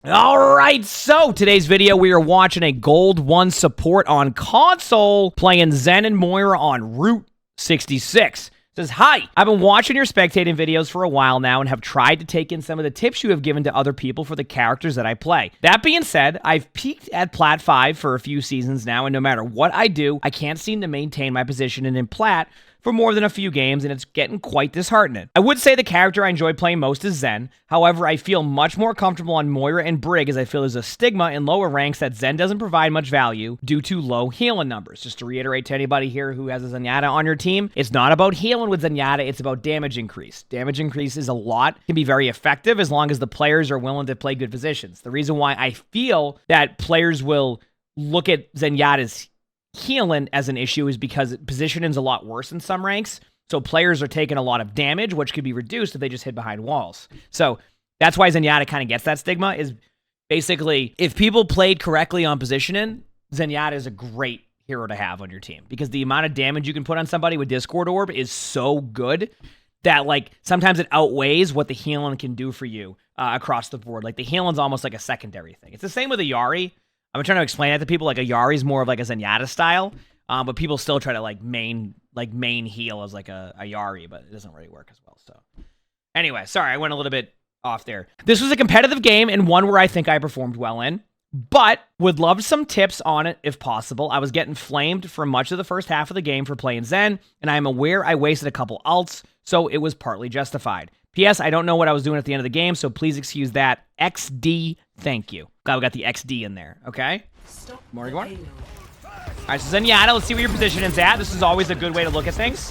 All right, so today's video, we are watching a Gold 1 support on console playing Zen and Moira on Route 66. Says, hi, I've been watching your spectating videos for a while now and have tried to take in some of the tips you have given to other people for the characters that I play. That being said, I've peaked at Plat 5 for a few seasons now, and no matter what I do, I can't seem to maintain my position in Plat for more than a few games, and it's getting quite disheartening. I would say the character I enjoy playing most is Zen. However, I feel much more comfortable on Moira and Brig, as I feel there's a stigma in lower ranks that Zen doesn't provide much value due to low healing numbers. Just to reiterate to anybody here who has a Zenyatta on your team, it's not about healing with Zenyatta, it's about damage increase. Damage increase is a lot, can be very effective as long as the players are willing to play good positions. The reason why I feel that players will look at Zenyatta's healing as an issue is because positioning's a lot worse in some ranks. So players are taking a lot of damage, which could be reduced if they just hid behind walls. So that's why Zenyatta kind of gets that stigma, is basically if people played correctly on positioning, Zenyatta is a great hero to have on your team because the amount of damage you can put on somebody with Discord Orb is so good that like sometimes it outweighs what the healing can do for you across the board. Like the healing's almost like a secondary thing. It's the same with a Yari. I'm trying to explain that to people. Like a Yari's more of like a Zenyatta style, but people still try to like main heal as like a Yari, but it doesn't really work as well. So anyway, sorry, I went a little bit off there. This was a competitive game and one where I think I performed well in, but would love some tips on it if possible. I was getting flamed for much of the first half of the game for playing Zen, and I am aware I wasted a couple ults, so it was partly justified. P.S. I don't know what I was doing at the end of the game, so please excuse that. XD, thank you. Glad we got the XD in there, okay? More going. All right, so Zenyatta, let's see where your position is at. This is always a good way to look at things.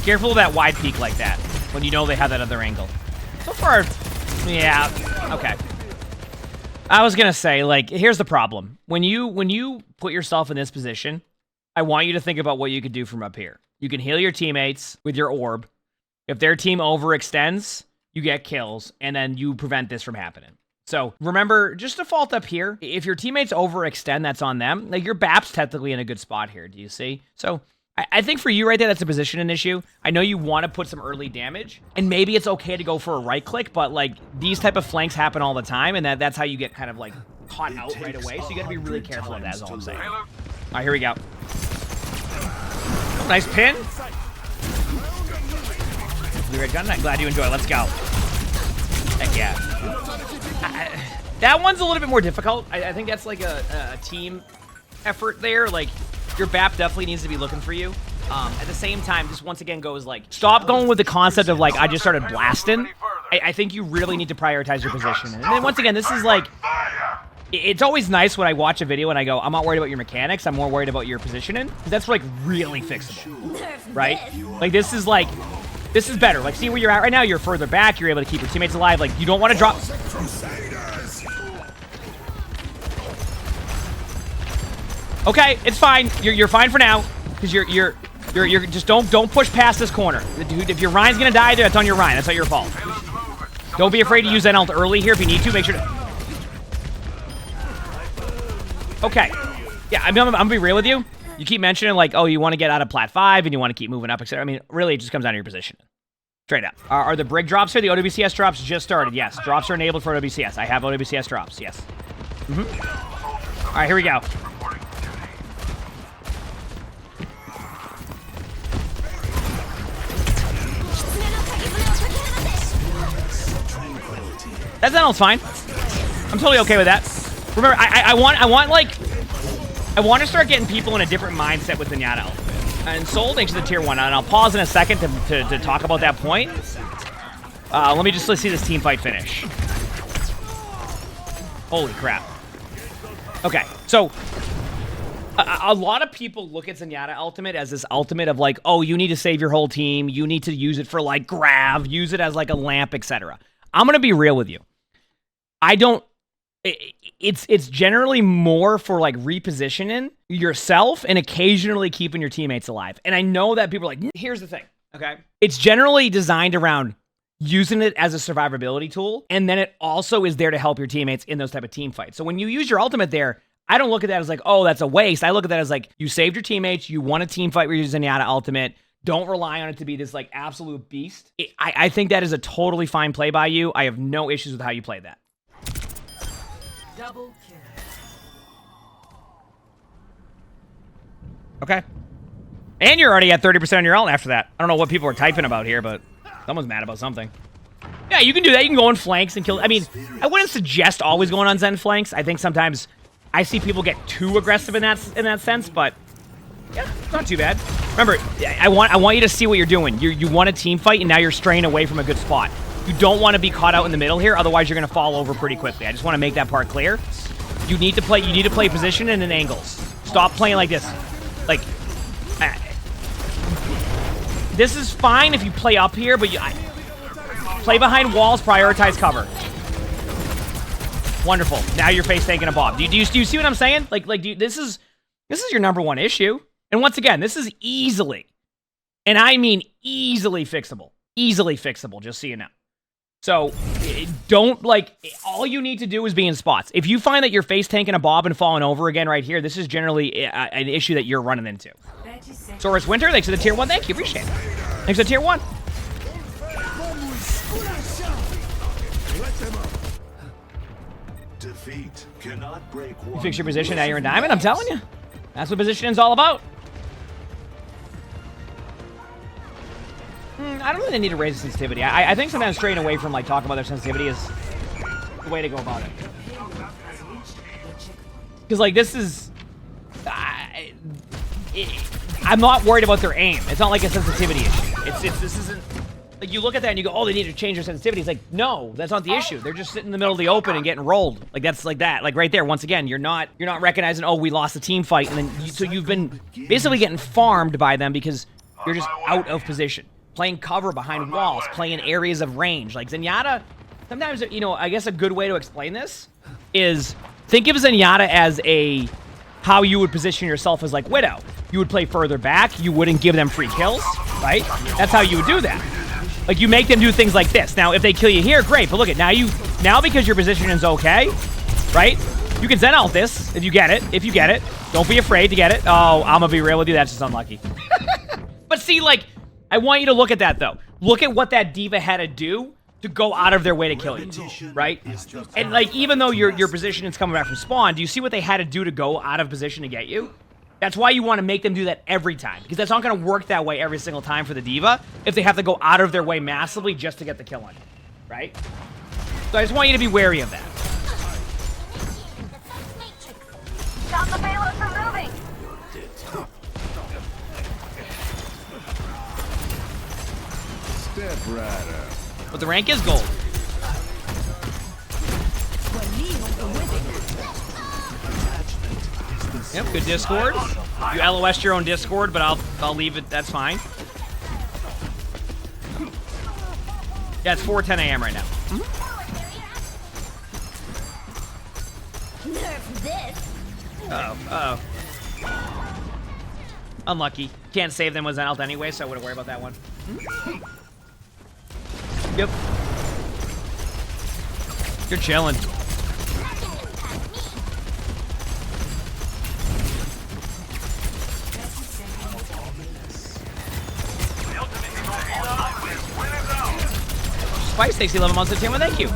Careful of that wide peak like that when you know they have that other angle. So far, yeah, okay. I was gonna say, like, here's the problem. When you put yourself in this position, I want you to think about what you could do from up here. You can heal your teammates with your orb. If their team overextends, you get kills, and then you prevent this from happening. So remember, just default up here. If your teammates overextend, that's on them. Like, your BAP's technically in a good spot here, do you see? So I think for you right there, that's a positioning issue. I know you want to put some early damage, and maybe it's okay to go for a right click, but like these type of flanks happen all the time, and that's how you get kind of like caught out right away. So you got to be really careful of that, is all I'm saying. All right, here we go. Nice pin. Glad you enjoy it. Let's go. Heck yeah. That one's a little bit more difficult. I think that's like a team effort there. Like, your BAP definitely needs to be looking for you. At the same time, this once again goes like, stop going with the concept of like, I just started blasting. I think you really need to prioritize your position. And then once again, this is like, it's always nice when I watch a video and I go, I'm not worried about your mechanics, I'm more worried about your positioning. That's like really fixable, right? Like this is better. Like, see where you're at right now, you're further back, you're able to keep your teammates alive. Like, you don't want to drop. Okay, it's fine. You're fine for now, because you're just don't push past this corner. Dude, if your Ryan's gonna die there, that's on your Ryan. That's not your fault. Don't be afraid to use that ult early here if you need to. Make sure to. Okay, yeah, I'm gonna be real with you. You keep mentioning like, oh, you want to get out of Plat 5 and you want to keep moving up, etc. I mean, really, it just comes down to your position. Straight up. Are the Brig drops here? The OWCS drops just started. Yes, drops are enabled for OWCS. I have OWCS drops. Yes. All right, here we go. That Zenyatta's fine. I'm totally okay with that. Remember, I want to start getting people in a different mindset with Zenyatta. And Soul, thanks to the tier 1. And I'll pause in a second to talk about that point. Let's see this team fight finish. Holy crap. Okay, so a lot of people look at Zenyatta ultimate as this ultimate of like, oh, you need to save your whole team. You need to use it for like grav, use it as like a lamp, etc. I'm going to be real with you. It's generally more for like repositioning yourself and occasionally keeping your teammates alive. And I know that people are like, here's the thing, okay? It's generally designed around using it as a survivability tool, and then it also is there to help your teammates in those type of team fights. So when you use your ultimate there, I don't look at that as like, oh, that's a waste. I look at that as like, you saved your teammates, you won a team fight where you're using Zenyatta ultimate. Don't rely on it to be this like absolute beast. I think that is a totally fine play by you. I have no issues with how you play that. Double kill. Okay. And you're already at 30% on your ult after that. I don't know what people are typing about here, but someone's mad about something. Yeah, you can do that. You can go in flanks and kill. I mean, I wouldn't suggest always going on Zen flanks. I think sometimes I see people get too aggressive in that sense, but yeah, it's not too bad. Remember, I want you to see what you're doing. You want a team fight, and now you're straying away from a good spot. You don't want to be caught out in the middle here, otherwise you're going to fall over pretty quickly. I just want to make that part clear. You need to play position and in angles. Stop playing like this. Like, this is fine if you play up here, but play behind walls, prioritize cover. Wonderful. Now your face taking a bob. Do you see what I'm saying? This is your number one issue. And once again, this is easily, and I mean easily fixable. Easily fixable, just so you know. So, don't, all you need to do is be in spots. If you find that you're face tanking a bob and falling over again right here, this is generally an issue that you're running into. Saurus Winter, thanks for the tier 1. Thank you, appreciate it. Thanks for the tier 1. Defeat cannot break one. You fix your position, now you're in diamond, I'm telling you. That's what positioning's all about. I don't really need to raise the sensitivity. I think sometimes straying away from talking about their sensitivity is the way to go about it. Because this is, I'm not worried about their aim. It's not like a sensitivity issue. This isn't you look at that and you go, oh, they need to change their sensitivity. It's like, no, that's not the issue. They're just sitting in the middle of the open and getting rolled. That's like that. Right there. Once again, you're not recognizing, oh, we lost the team fight, and then so you've been basically getting farmed by them because you're just out of position. Playing cover behind walls, playing areas of range. Like Zenyatta, sometimes, I guess a good way to explain this is think of Zenyatta as how you would position yourself as Widow. You would play further back, you wouldn't give them free kills, right? That's how you would do that. You make them do things like this. Now, if they kill you here, great, but look at now because your position is okay, right? You can Zen out this if you get it. Don't be afraid to get it. Oh, I'm gonna be real with you, that's just unlucky. But see, I want you to look at that, though. Look at what that diva had to do to go out of their way to kill you, right? And, even though your position is coming back from spawn, do you see what they had to do to go out of position to get you? That's why you want to make them do that every time, because that's not going to work that way every single time for the diva if they have to go out of their way massively just to get the kill on you, right? So I just want you to be wary of that. Stop the payload from moving! Step rider. But the rank is gold. Yep, good Discord. You LOS'd your own Discord, but I'll leave it. That's fine. Yeah, it's 4:10 a.m. right now. Uh-oh. Unlucky. Can't save them with Zenyatta anyway, so I wouldn't worry about that one. Yep. You're chilling. Spice takes 11 months to 10. Well, thank you.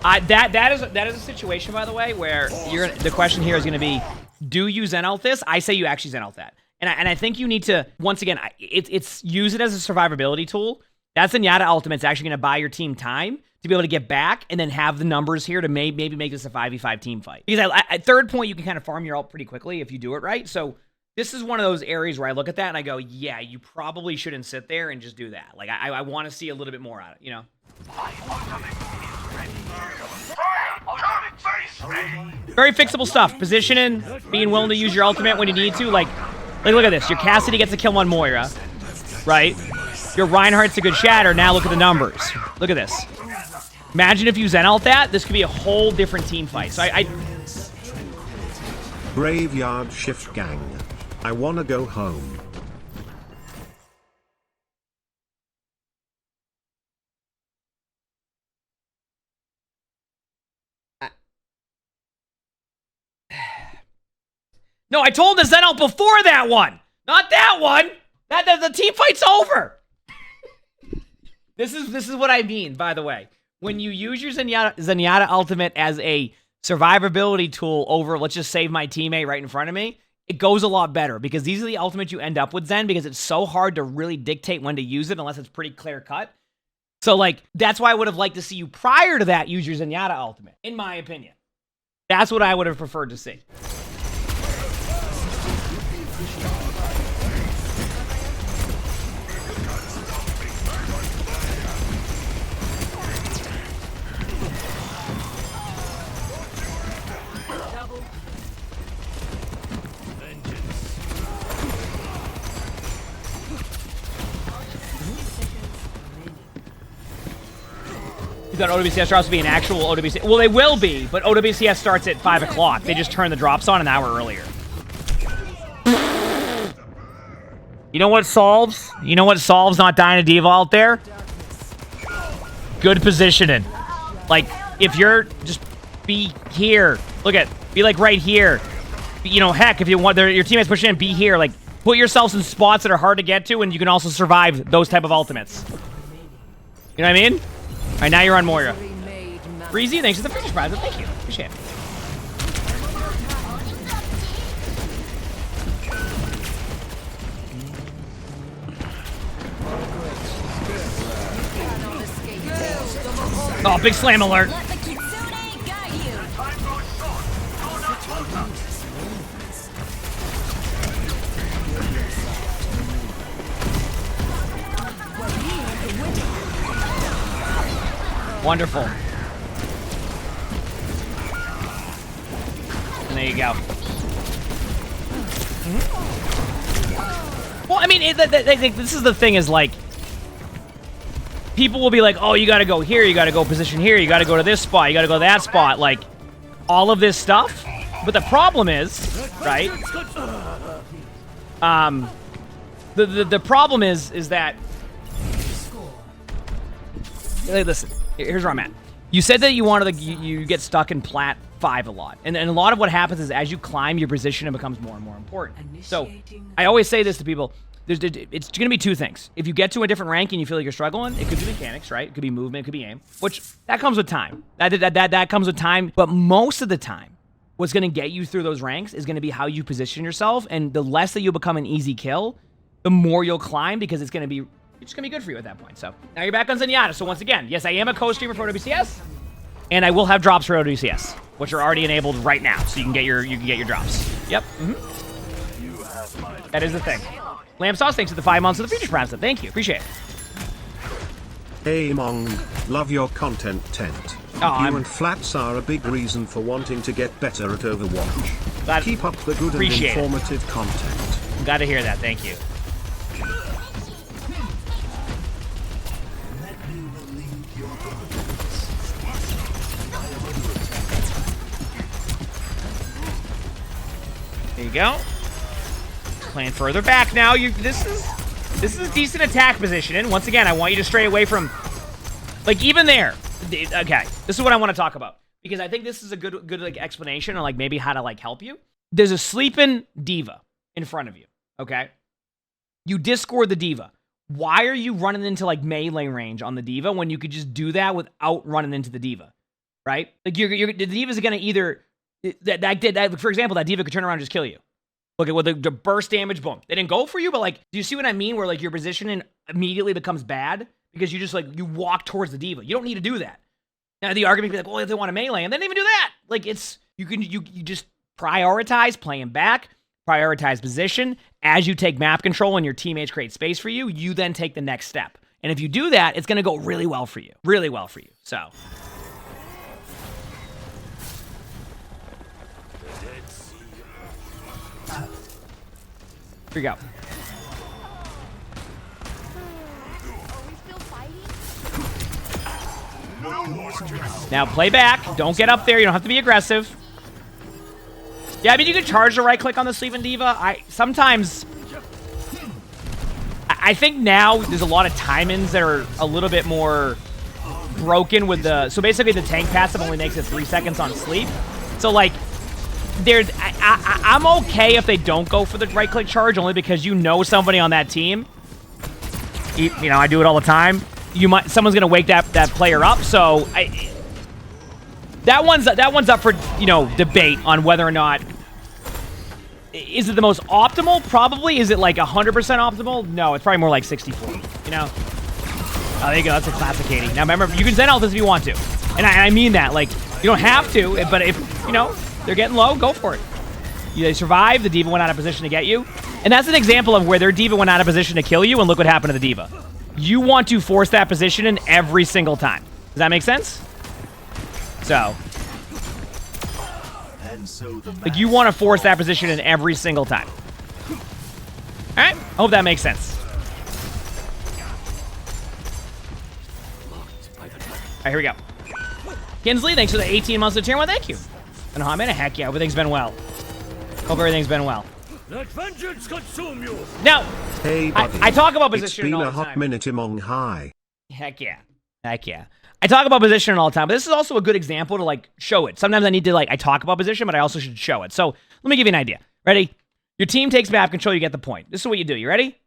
That is a situation, by the way, where the question here is going to be, do you Zen out this? I say you actually Zen out that. And I think you need to, once again, it's use it as a survivability tool. That's Zenyatta Ultimate's actually going to buy your team time to be able to get back and then have the numbers here to maybe make this a 5v5 team fight. Because at third point, you can kind of farm your ult pretty quickly if you do it right. So this is one of those areas where I look at that and I go, yeah, you probably shouldn't sit there and just do that. I want to see a little bit more out of it, Very fixable stuff. Positioning, being willing to use your ultimate when you need to. Look at this. Your Cassidy gets a kill on Moira, right? Your Reinhardt's a good shatter. Now look at the numbers. Look at this. Imagine if you Zen ult that. This could be a whole different team fight. So Graveyard shift gang. I wanna go home. No, I told him to Zen out before that one. Not that one. The team fight's over. This is what I mean, by the way. When you use your Zenyatta ultimate as a survivability tool over, let's just save my teammate right in front of me, it goes a lot better because these are the ultimates you end up with, Zen, because it's so hard to really dictate when to use it unless it's pretty clear cut. So, like, that's why I would have liked to see you prior to that use your Zenyatta ultimate, in my opinion. That's what I would have preferred to see. That OWCS drops to be an actual OWCS. Well, they will be, but OWCS starts at 5 o'clock. They just turn the drops on an hour earlier. You know what solves? You know what solves not dying a diva out there? Good positioning. Like, if you're just be here. Look at, be like right here. You know, heck, if you want your teammates pushing in, be here. Like, put yourselves in spots that are hard to get to, and you can also survive those type of ultimates. You know what I mean? All right, now you're on Moira. Breezy, thanks for the free surprise. Thank you. Appreciate it. Oh, big slam alert. Wonderful. And there you go. Well, I mean, this is the thing is, like, people will be like, oh, you got to go here, you got to go position here, you got to go to this spot, you got to go to that spot, like, all of this stuff. But the problem is, right? The problem is that, listen. Here's where I'm at. You said that you wanted to, you get stuck in plat 5 a lot. And a lot of what happens is as you climb, your position becomes more and more important. So I always say this to people. It's going to be 2 things. If you get to a different rank and you feel like you're struggling, it could be mechanics, right? It could be movement, it could be aim, which that comes with time. That comes with time. But most of the time, what's going to get you through those ranks is going to be how you position yourself. And the less that you become an easy kill, the more you'll climb because it's going to be good for you at that point. So now you're back on Zenyatta. So once again, yes, I am a co-streamer for OWCS, and I will have drops for OWCS, which are already enabled right now, so you can get your drops. Yep. That is the thing. Lamb Sauce, thanks for the 5 months of the future perhaps. Thank you. Appreciate it. Hey Emongg, love your content tent. Oh, You and Flats are a big reason for wanting to get better at Overwatch. Glad, Keep up the good and informative content. I'm glad to hear that. Thank you. There you go. Playing further back now. This is decent attack position. And once again, I want you to stray away from, like, even there. Okay, this is what I want to talk about because I think this is a good like explanation on like maybe how to like help you. There's a sleeping diva in front of you. Okay, you discord the diva. Why are you running into like melee range on the diva when you could just do that without running into the diva? Right? Like the diva's gonna either that for example, that diva could turn around and just kill you. Look at what the burst damage, boom. They didn't go for you, but like, do you see what I mean? Where like your positioning immediately becomes bad because you just like, you walk towards the diva. You don't need to do that. Now the argument could be like, well, if they want to melee, and they didn't even do that. Like you just prioritize playing back, prioritize position. As you take map control and your teammates create space for you, you then take the next step. And if you do that, it's going to go really well for you. Really well for you. So. Here we go. Now play back. Don't get up there. You don't have to be aggressive. Yeah, I mean, you can charge the right click on the Sleeping Diva. I think now there's a lot of time-ins that are a little bit more broken with the... So basically the tank passive only makes it 3 seconds on sleep. So like, I'm okay if they don't go for the right-click charge, only because you know somebody on that team. You know, I do it all the time. Someone's gonna wake that player up. So that one's up for, you know, debate on whether or not. Is it the most optimal? Probably. Is it like 100% optimal? No, it's probably more like 60-40. You know. Oh, there you go. That's a classic Katie. Now remember, you can Zen ult this if you want to, and I mean that. Like, you don't have to, but if you know they're getting low, go for it. They survive. The D.Va went out of position to get you, and that's an example of where their D.Va went out of position to kill you. And look what happened to the D.Va. You want to force that position in every single time. Does that make sense? So. Like, you want to force that position in every single time. Alright? I hope that makes sense. Alright, here we go. Kinsley, thanks for the 18 months of tier 1. Thank you. And I'm in a heck yeah, everything's been well. Hope everything's been well. Let vengeance consume you. Now, hey, buddy. I talk about positioning all the time. It's been a hot minute among high. Heck yeah. Heck yeah. I talk about position all the time, but this is also a good example to, like, show it. Sometimes I need to, like, I talk about position, but I also should show it. So let me give you an idea. Ready? Your team takes map control, you get the point. This is what you do. You ready?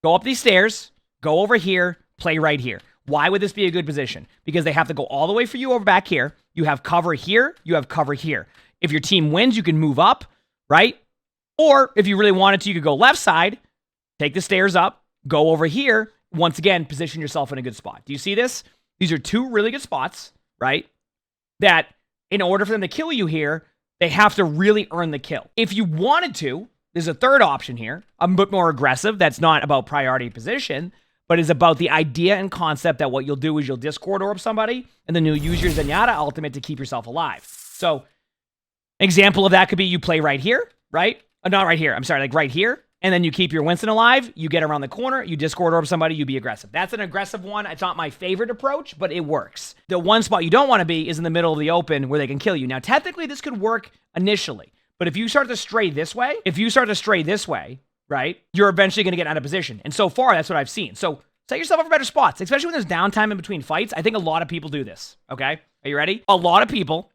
Go up these stairs, go over here, play right here. Why would this be a good position? Because they have to go all the way for you over back here. You have cover here, you have cover here. If your team wins, you can move up, right? Or if you really wanted to, you could go left side, take the stairs up, go over here. Once again, position yourself in a good spot. Do you see this? These are two really good spots, right? That in order for them to kill you here, they have to really earn the kill. If you wanted to, there's a third option here, a bit more aggressive. That's not about priority position, but is about the idea and concept that what you'll do is you'll Discord orb somebody, and then you'll use your Zenyatta ultimate to keep yourself alive. So, an example of that could be you play right here, right? Not right here. I'm sorry, like right here. And then you keep your Winston alive, you get around the corner, you Discord orb somebody, you be aggressive. That's an aggressive one. It's not my favorite approach, but it works. The one spot you don't want to be is in the middle of the open where they can kill you. Now, technically, this could work initially, but if you start to stray this way, right, you're eventually going to get out of position. And so far, that's what I've seen. So set yourself up for better spots, especially when there's downtime in between fights. I think a lot of people do this, okay? Are you ready? A lot of people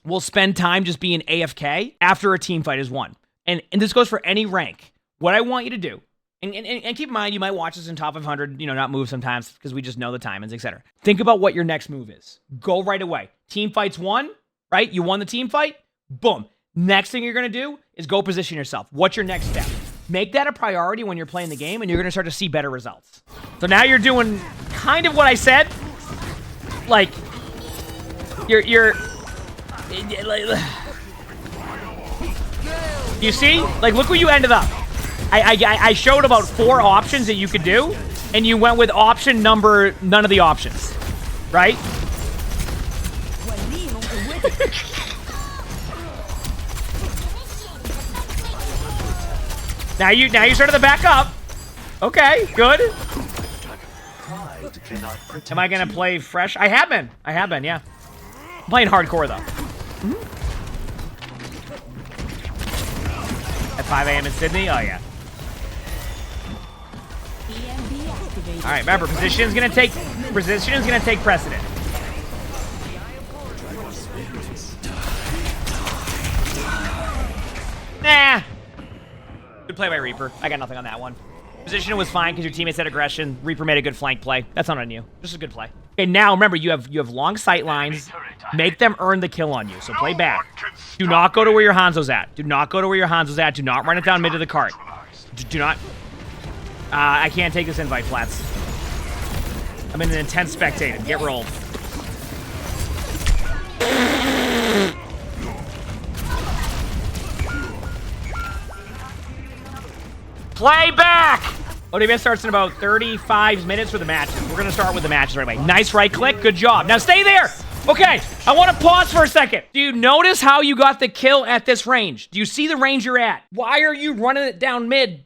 will spend time just being AFK after a team fight is won. And this goes for any rank. What I want you to do, and keep in mind, you might watch this in top 500, you know, not move sometimes because we just know the timings, etc. Think about what your next move is. Go right away. Team fight's won, right? You won the team fight. Boom. Next thing you're going to do is go position yourself. What's your next step? Make that a priority when you're playing the game, and you're going to start to see better results. So now you're doing kind of what I said. Like, you see? Like, look where you ended up. I showed about 4 options that you could do, and you went with option number none of the options, right? now you started to back up. Okay, good. Am I gonna play fresh? I have been, yeah. I'm playing hardcore though. At 5 a.m. in Sydney? Oh, yeah. All right, remember, position's gonna take precedent. Nah. Good play by Reaper. I got nothing on that one. Position was fine because your teammates had aggression. Reaper made a good flank play. That's not on you. Just a good play. Okay, now remember, you have long sight lines. Make them earn the kill on you. So play back. Do not go to where your Hanzo's at. Do not go to where your Hanzo's at. Do not run it down mid of the cart. Do not. I can't take this invite, Flats. I'm in an intense spectating. Get rolled. Play back! ODBS starts in about 35 minutes for the matches. We're going to start with the matches right away. Nice right click. Good job. Now stay there. Okay, I want to pause for a second. Do you notice how you got the kill at this range? Do you see the range you're at? Why are you running it down mid?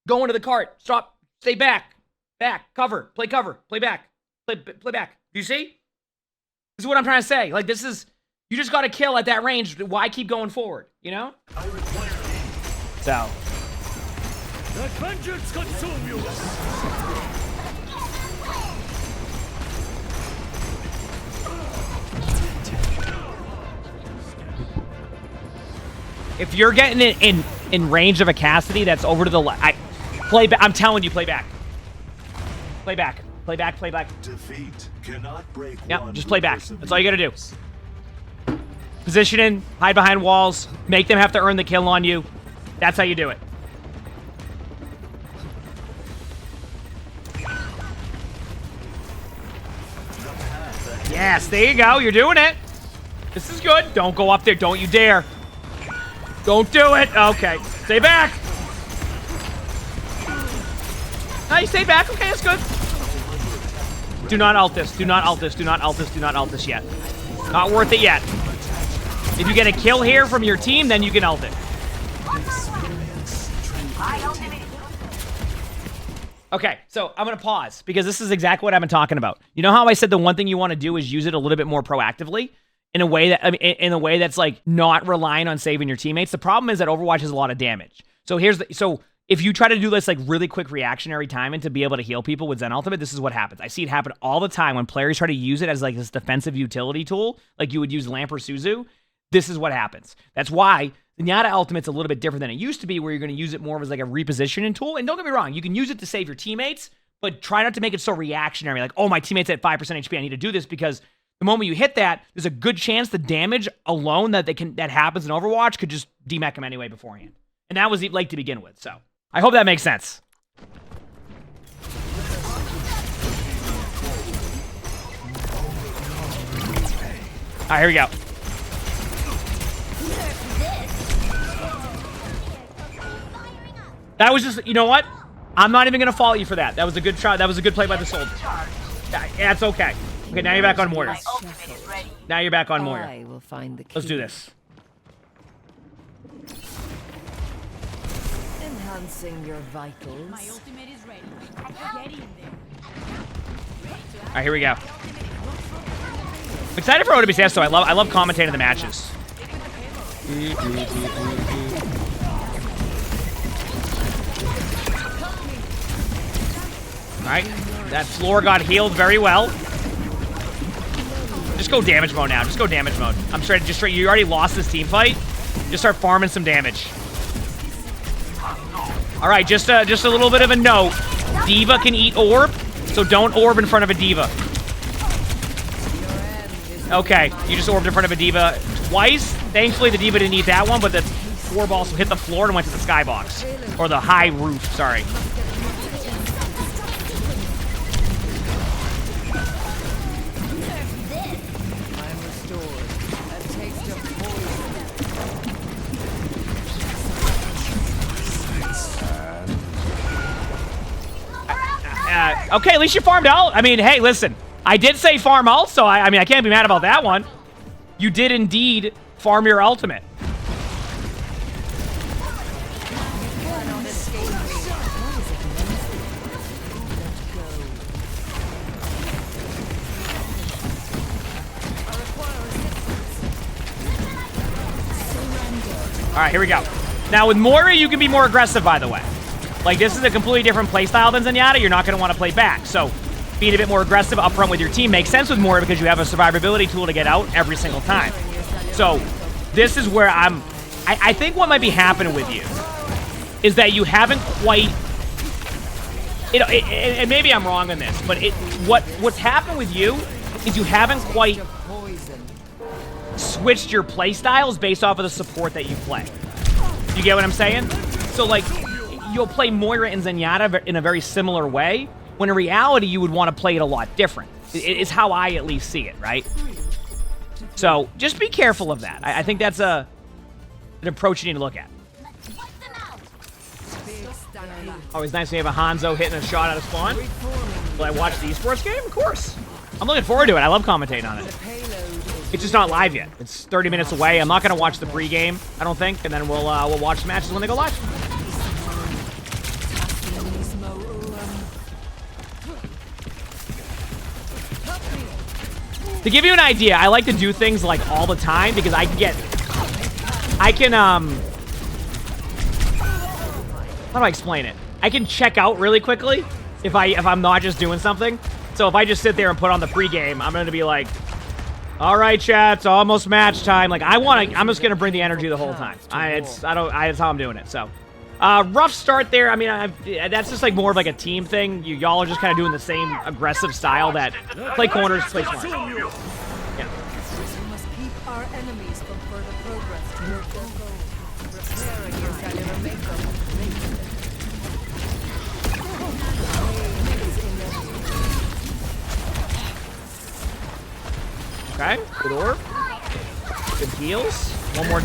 Going to the cart. Stop. Stay back. Back. Cover. Play cover. Play back. Play back. Do you see? This is what I'm trying to say. Like, this is... You just got a kill at that range. Why keep going forward? You know? So... Let vengeance consume you! If you're getting it in range of a Cassidy that's over to the left, play back. I'm telling you, play back. Play back. Play back. Play back. Defeat cannot break Yep, one just play back. perseverance. That's all you gotta do. Position in, hide behind walls, make them have to earn the kill on you. That's how you do it. Yes, there you go. You're doing it. This is good. Don't go up there. Don't you dare. Don't do it. Okay. Stay back. No, you stay back. Okay, that's good. Do not ult this. Do not ult this. Do not ult this. Do not ult this yet. Not worth it yet. If you get a kill here from your team, then you can ult it. Okay, so I'm going to pause because this is exactly what I've been talking about. You know how I said the one thing you want to do is use it a little bit more proactively in a way that in a way that's like not relying on saving your teammates. The problem is that Overwatch has a lot of damage. So so if you try to do this like really quick reactionary timing to be able to heal people with Zen Ultimate, this is what happens. I see it happen all the time when players try to use it as like this defensive utility tool, like you would use Lamp or Suzu. This is what happens. That's why Zenyatta Ultimate's a little bit different than it used to be, where you're going to use it more as like a repositioning tool. And don't get me wrong, you can use it to save your teammates, but try not to make it so reactionary. Like, oh, my teammate's at 5% HP, I need to do this, because the moment you hit that, there's a good chance the damage alone that happens in Overwatch could just demech him anyway beforehand. And that was like to begin with. So I hope that makes sense. All right, here we go. That was just, you know what? I'm not even going to fault you for that. That was a good try. That was a good play by the soldier. Yeah, it's okay. Okay, now you're back on Moira. Now you're back on Moira. I will find the key. Let's do this. Enhancing your vitals. My ultimate is ready. Get in there. All right, here we go. I'm excited for OWCS, so I love commentating the matches. All right, that floor got healed very well. Just go damage mode now. Just go damage mode. I'm straight. You already lost this team fight. Just start farming some damage. All right, just a little bit of a note. D.Va can eat orb, so don't orb in front of a D.Va. Okay, you just orbed in front of a D.Va twice. Thankfully, the D.Va didn't eat that one, but the orb also hit the floor and went to the skybox. Or the high roof, sorry. Okay, at least you farmed ult. I mean, hey, listen. I did say farm ult, so I mean, I can't be mad about that one. You did indeed farm your ultimate. All right, here we go. Now, with Moira, you can be more aggressive, by the way. Like, this is a completely different playstyle than Zenyatta. You're not going to want to play back. So, being a bit more aggressive up front with your team makes sense with Moira because you have a survivability tool to get out every single time. So, this is where I think what might be happening with you is that you haven't quite... and maybe I'm wrong on this, but what's happened with you is you haven't quite switched your playstyles based off of the support that you play. You get what I'm saying? So, like... You'll play Moira and Zenyatta in a very similar way, when in reality, you would want to play it a lot different. It's how I at least see it, right? So, just be careful of that. I think that's an approach you need to look at. Always nice when you have a Hanzo hitting a shot out of spawn. Will I watch the esports game? Of course. I'm looking forward to it. I love commentating on it. It's just not live yet. It's 30 minutes away. I'm not going to watch the pregame, I don't think, and then we'll watch the matches when they go live. To give you an idea, I like to do things like all the time because how do I explain it? I can check out really quickly if I'm not just doing something. So if I just sit there and put on the pregame, I'm going to be like, All right, chat. It's almost match time. Like I'm just gonna bring the energy the whole time. That's how I'm doing it. So, rough start there. I mean, that's just like more of like a team thing. Y'all are just kind of doing the same aggressive style that play corners, play smart. Yeah. We must keep our enemies from further progress toward their goal. Preparing your cellular makeup. Okay, good orb. Good heals. One more.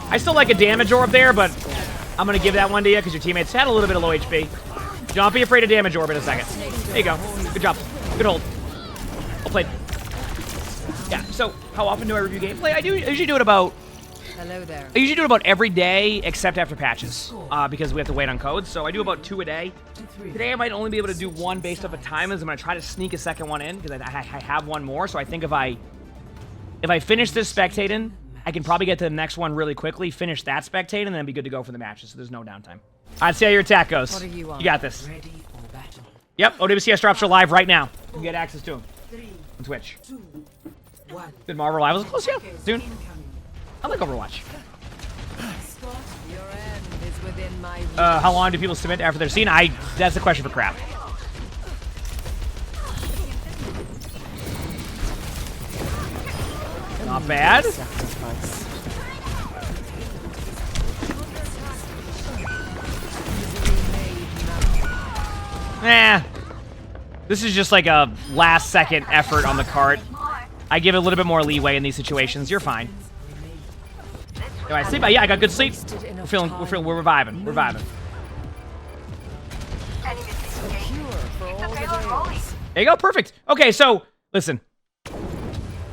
I still like a damage orb there, but I'm gonna give that one to you because your teammates had a little bit of low HP. Don't be afraid of damage orb in a second. There you go. Good job. Good hold. Well played. Yeah. So, how often do I review gameplay? I usually do it about. Hello there. I usually do it about every day except after patches, because we have to wait on codes. So I do about 2 a day. Today I might only be able to do 1 based off of time, as I'm gonna try to sneak a second one in because I have 1 more. So I think if I finish this spectating, I can probably get to the next one really quickly, finish that spectating, and then be good to go for the matches. So there's no downtime. Let's see how your attack goes. What are you on? You got this. Yep. OWCS drops are live right now. You can get access to them on Twitch. Good Marvel Rivals close, yeah. Soon. I like Overwatch. Your end is within my reach. How long do people submit after their scene? That's the question for crap. Not bad. This is just like a last second effort on the cart. I give it a little bit more leeway in these situations. You're fine. Do I sleep? Yeah, I got good sleep. We're reviving. We're reviving. There you go. Perfect. Okay, so listen.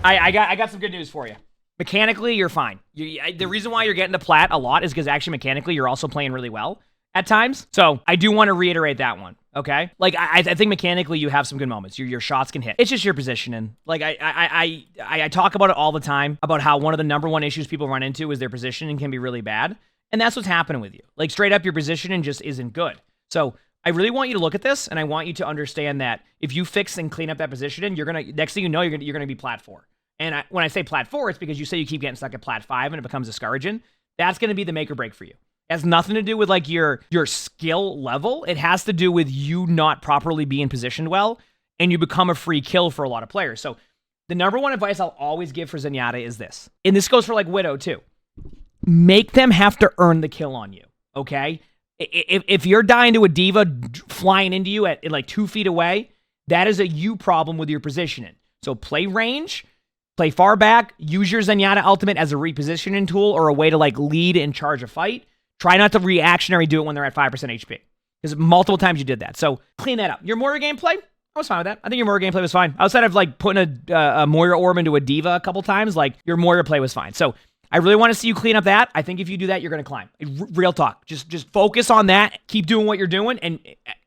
I got some good news for you. Mechanically, you're fine. The reason why you're getting to plat a lot is because actually mechanically you're also playing really well at times. So I do want to reiterate that one. Okay, like I think mechanically you have some good moments. Your shots can hit. It's just your positioning. Like I talk about it all the time about how one of the #1 issues people run into is their positioning can be really bad, and that's what's happening with you. Like straight up, your positioning just isn't good. So I really want you to look at this, and I want you to understand that if you fix and clean up that positioning, you're gonna next thing you know you're gonna be plat 4. And when I say plat 4, it's because you say you keep getting stuck at plat 5 and it becomes discouraging. That's gonna be the make or break for you. It has nothing to do with like your skill level. It has to do with you not properly being positioned well, and you become a free kill for a lot of players. So the #1 advice I'll always give for Zenyatta is this, and this goes for like Widow too. Make them have to earn the kill on you, okay? If you're dying to a diva flying into you at like 2 feet away, that is a you problem with your positioning. So play range, play far back, use your Zenyatta ultimate as a repositioning tool or a way to like lead and charge a fight. Try not to reactionary do it when they're at 5% HP. Because multiple times you did that. So clean that up. Your Moira gameplay, I was fine with that. I think your Moira gameplay was fine. Outside of like putting a Moira orb into a diva a couple times, like your Moira play was fine. So I really want to see you clean up that. I think if you do that, you're going to climb. Real talk. Just focus on that. Keep doing what you're doing and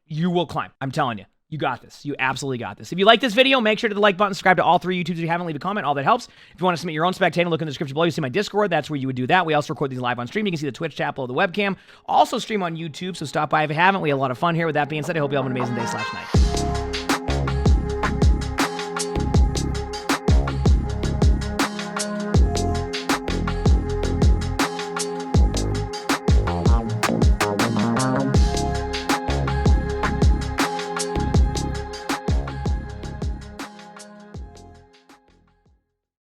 you will climb. I'm telling you. You got this. You absolutely got this. If you like this video, make sure to hit the like button, subscribe to all 3 YouTubes if you haven't, leave a comment. All that helps. If you want to submit your own spectating, look in the description below. You see my Discord. That's where you would do that. We also record these live on stream. You can see the Twitch chat below the webcam. Also stream on YouTube, so stop by if you haven't. We have a lot of fun here. With that being said, I hope you all have an amazing day/night.